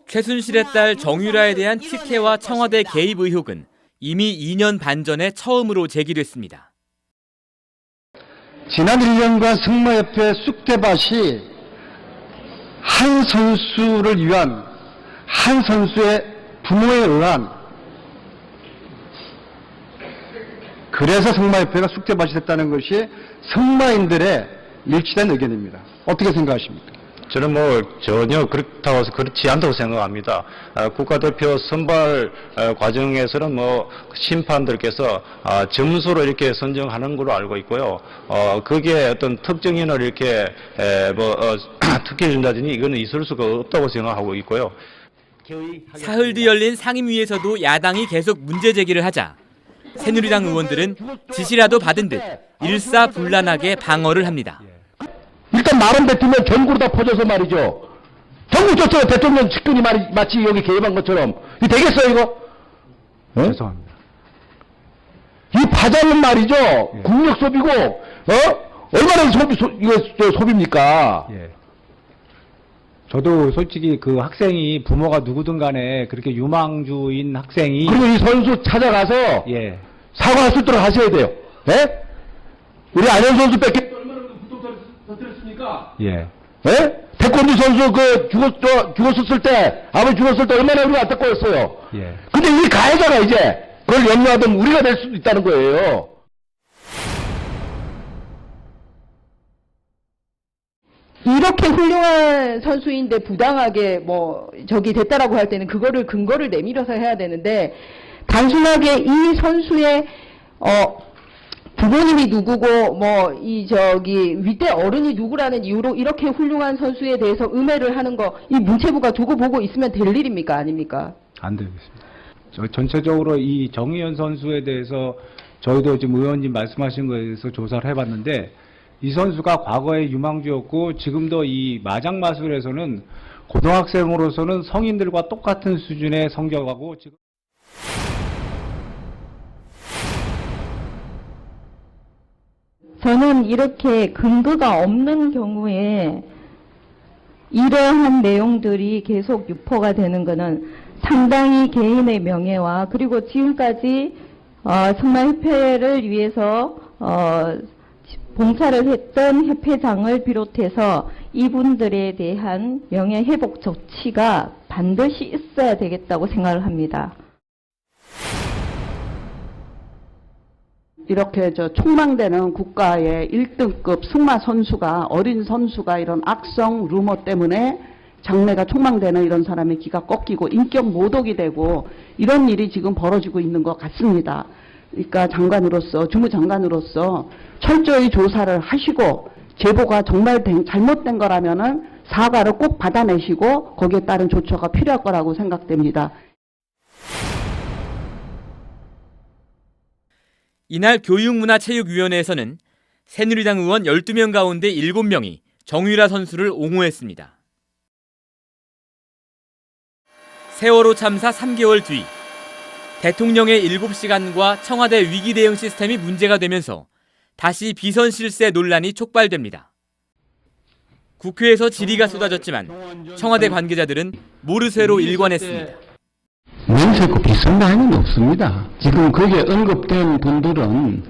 최순실의 딸 정유라에 대한 특혜와 청와대 개입 의혹은 이미 2년 반 전에 처음으로 제기됐습니다. 지난 1년간 승마협회 쑥대밭이 한 선수를 위한, 한 선수의 부모에 의한, 그래서 승마협회가 쑥대밭이 됐다는 것이 승마인들의 일치된 의견입니다. 어떻게 생각하십니까? 저는 전혀 그렇지 않다고 생각합니다. 국가대표 선발 과정에서는 심판들께서 점수로 이렇게 선정하는 걸로 알고 있고요. 거기에 어떤 특정인을 이렇게 특혜를 준다든지 이거는 있을 수가 없다고 생각하고 있고요. 사흘 뒤 열린 상임위에서도 야당이 계속 문제 제기를 하자 새누리당 의원들은 지시라도 받은 듯 일사불란하게 방어를 합니다. 일단 말은 뱉으면 전국으로 다 퍼져서 말이죠. 전국 전체로 대통령 측근이 마치 여기 개입한 것처럼. 이게 되겠어요, 이거? 네? 죄송합니다. 이 파장은 말이죠. 예. 국력 소비고, 얼마나 소비입니까? 예. 저도 솔직히 그 학생이 부모가 누구든 간에 그렇게 유망주인 학생이 그리고 이 선수 찾아가서 예. 사과할 수 있도록 하셔야 돼요. 예? 우리 안현 선수 뺏기 얼마나 부탁 터뜨렸습니까? 예. 예? 태권도 선수 죽었을 때, 아버지 죽었을 때 얼마나 우리가 안타까웠어요. 예. 근데 이 가해자가 이제 그걸 염려하던 우리가 될 수도 있다는 거예요. 이렇게 훌륭한 선수인데 부당하게 됐다라고 할 때는 그거를 근거를 내밀어서 해야 되는데, 단순하게 이 선수의 부모님이 누구고 윗대 어른이 누구라는 이유로 이렇게 훌륭한 선수에 대해서 음해를 하는 거, 이 문체부가 두고 보고 있으면 될 일입니까, 아닙니까? 안 되겠습니다. 전체적으로 이 정의연 선수에 대해서 저희도 지금 의원님 말씀하신 거에 대해서 조사를 해봤는데, 이 선수가 과거에 유망주였고 지금도 이 마장 마술에서는 고등학생으로서는 성인들과 똑같은 수준의 성적하고 지금 저는 이렇게 근거가 없는 경우에 이러한 내용들이 계속 유포가 되는 것은 상당히 개인의 명예와, 그리고 지금까지 승마협회를 위해서 봉사를 했던 협회장을 비롯해서 이분들에 대한 명예회복 조치가 반드시 있어야 되겠다고 생각을 합니다. 이렇게 촉망되는 국가의 1등급 승마 선수가, 어린 선수가 이런 악성 루머 때문에 장래가 촉망되는 이런 사람의 기가 꺾이고 인격 모독이 되고 이런 일이 지금 벌어지고 있는 것 같습니다. 그러니까 주무장관으로서 철저히 조사를 하시고 제보가 정말 잘못된 거라면은 사과를 꼭 받아내시고 거기에 따른 조처가 필요할 거라고 생각됩니다. 이날 교육문화체육위원회에서는 새누리당 의원 12명 가운데 7명이 정유라 선수를 옹호했습니다. 세월호 참사 3개월 뒤 대통령의 7시간과 청와대 위기 대응 시스템이 문제가 되면서 다시 비선 실세 논란이 촉발됩니다. 국회에서 질의가 쏟아졌지만 청와대 관계자들은 모르쇠로 일관했습니다. 명세코 비싼 라인은 없습니다. 지금 거기에 언급된 분들은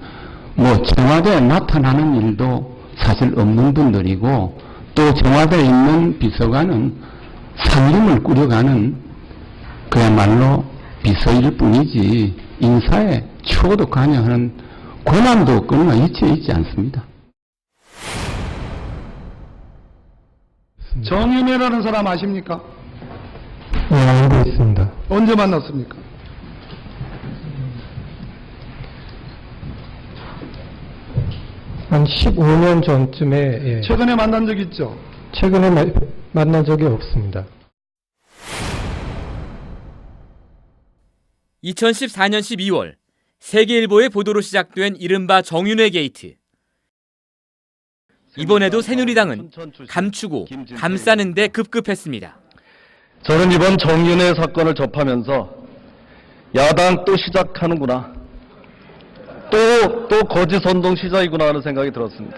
청와대에 나타나는 일도 사실 없는 분들이고, 또 청와대에 있는 비서관은 상임을 꾸려가는 그야말로 비서일 뿐이지 인사에 추호도 관여하는 권한도 끊어 있지 않습니다. 정윤회라는 사람 아십니까? 네, 알고 있습니다. 언제 만났습니까? 한 15년 전쯤에 최근에 만난 적 있죠? 최근에 만난 적이 없습니다. 2014년 12월 세계일보의 보도로 시작된 이른바 정윤회 게이트. 이번에도 새누리당은 감추고 감싸는 데 급급했습니다. 저는 이번 정윤회 사건을 접하면서 야당 또 시작하는구나, 또 거짓 선동 시작이구나 하는 생각이 들었습니다.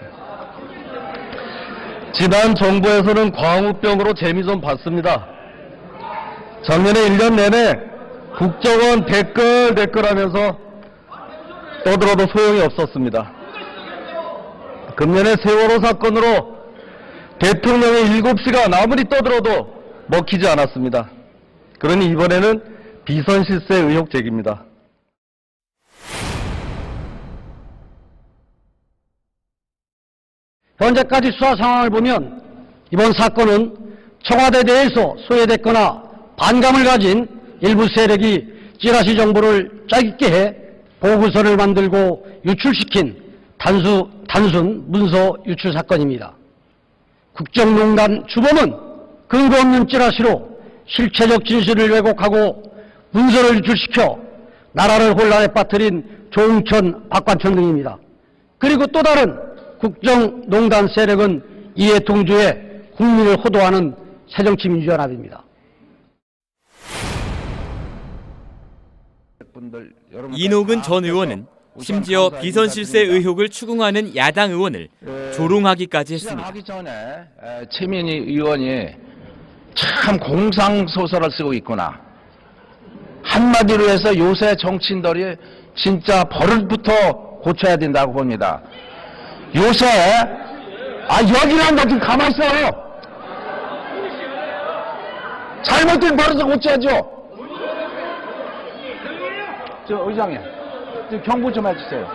지난 정부에서는 광우병으로 재미 좀 봤습니다. 작년에 1년 내내 국정원 댓글하면서 떠들어도 소용이 없었습니다. 금년에 세월호 사건으로 대통령의 7시간 아무리 떠들어도 먹히지 않았습니다. 그러니 이번에는 비선실세 의혹 제기입니다. 현재까지 수사 상황을 보면 이번 사건은 청와대 내에서 소외됐거나 반감을 가진 일부 세력이 찌라시 정보를 짜깁게 해 보고서를 만들고 유출시킨 단순 문서 유출 사건입니다. 국정농단 주범은 근거 없는 찌라시로 실체적 진실을 왜곡하고 문서를 유출시켜 나라를 혼란에 빠뜨린 조응천, 박관천 등입니다. 그리고 또 다른 국정농단 세력은 이해 통주에 국민을 호도하는 새정치민주연합입니다. 이노근 전 의원은 심지어 비선실세 의혹을 추궁하는 야당 의원을 조롱하기까지 했습니다. 하기 전에 최민희 의원이 참 공상소설을 쓰고 있구나. 한마디로 해서 요새 정치인들이 진짜 버릇부터 고쳐야 된다고 봅니다. 요새 여기는 나 좀 가만히 있어. 잘못된 버릇을 고쳐야죠. 저 의장님, 좀 경고 좀 해주세요.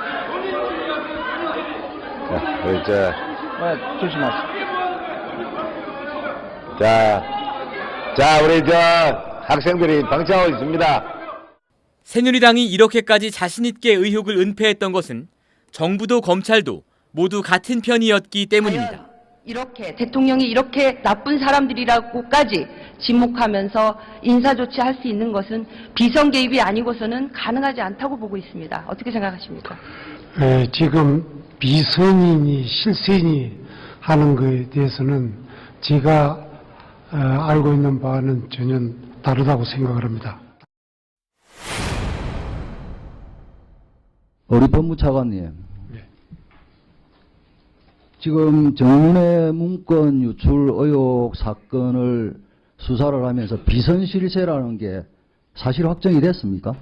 자, 우리 조심하세요. 자, 우리 학생들이 방치하고 있습니다. 새누리당이 이렇게까지 자신 있게 의혹을 은폐했던 것은 정부도 검찰도 모두 같은 편이었기 때문입니다. 이렇게 대통령이 이렇게 나쁜 사람들이라고까지 지목하면서 인사조치할 수 있는 것은 비선 개입이 아니고서는 가능하지 않다고 보고 있습니다. 어떻게 생각하십니까? 지금 비선이니 실세니 하는 것에 대해서는 제가 알고 있는 바와는 전혀 다르다고 생각을 합니다. 우리 법무차관님, 지금 정윤회 문건 유출 의혹 사건을 수사를 하면서 비선실세라는 게 사실 확정이 됐습니까?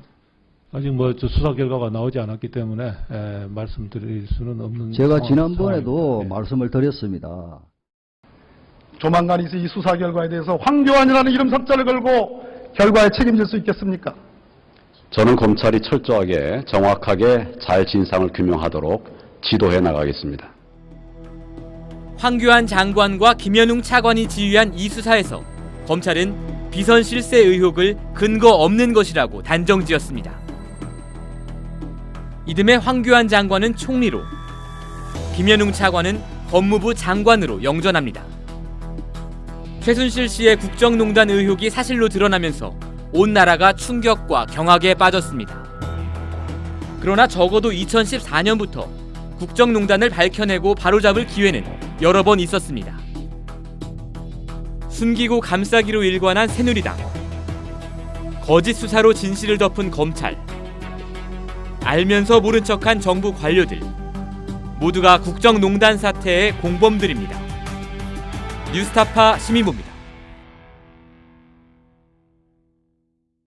아직 수사 결과가 나오지 않았기 때문에 말씀드릴 수는 없는. 제가 지난번에도 말씀을 드렸습니다. 조만간 이 수사 결과에 대해서 황교안이라는 이름 삭자를 걸고 결과에 책임질 수 있겠습니까? 저는 검찰이 철저하게 정확하게 잘 진상을 규명하도록 지도해 나가겠습니다. 황교안 장관과 김현웅 차관이 지휘한 이 수사에서 검찰은 비선 실세 의혹을 근거 없는 것이라고 단정지었습니다. 이듬해 황교안 장관은 총리로, 김현웅 차관은 법무부 장관으로 영전합니다. 최순실 씨의 국정농단 의혹이 사실로 드러나면서 온 나라가 충격과 경악에 빠졌습니다. 그러나 적어도 2014년부터 국정농단을 밝혀내고 바로잡을 기회는 여러 번 있었습니다. 숨기고 감싸기로 일관한 새누리당, 거짓 수사로 진실을 덮은 검찰, 알면서 모른 척한 정부 관료들, 모두가 국정농단 사태의 공범들입니다. 뉴스타파 시민보입니다.